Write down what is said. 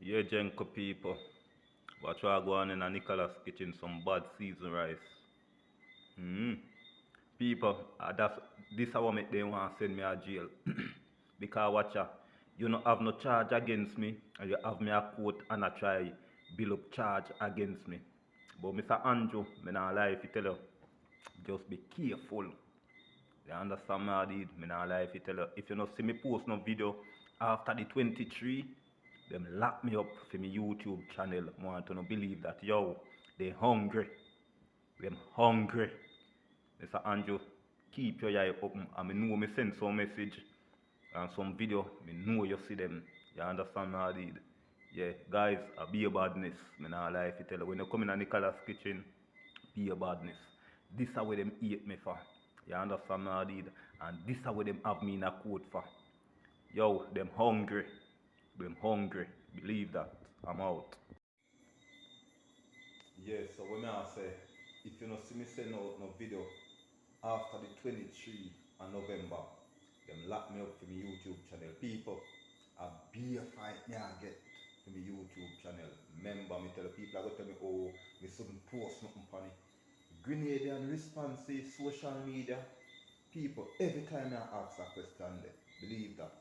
Yeah, Jenko people. Watch what go on in a Nicholas kitchen, some bad season rice. Mm. People, that's this is what make them want to send me a jail. Because watch ya, you don't have no charge against me, and you have me a court and a try build up charge against me. But Mr. Andrew, me not lie if you tell you, just be careful. You understand me, I did? Me not lie if you tell you. If you not see me post no video after the 23, them lock me up for my YouTube channel. I want to no believe that, yo, they hungry. Them hungry. Mr. Andrew, keep your eye open. And me know me send some message and some video. Me know you see them. You understand me, I did? Yeah, guys, be a badness. Me not lie if you tell you. When you come in a Nicholas kitchen, be a badness. This is what them hate me for. You understand me, I did? And this is what them have me in a court for. Yo, them hungry. Them hungry. Believe that. I'm out. Yeah, so when I say, if you not see me send out no video after the 23 of November, them lock me up for my YouTube channel. People, a beer fight me I get for my YouTube channel. Remember, me tell the people, I go tell me, oh, me shouldn't post nothing funny. Grenadian responses, social media. People, every time I ask a question, they believe that.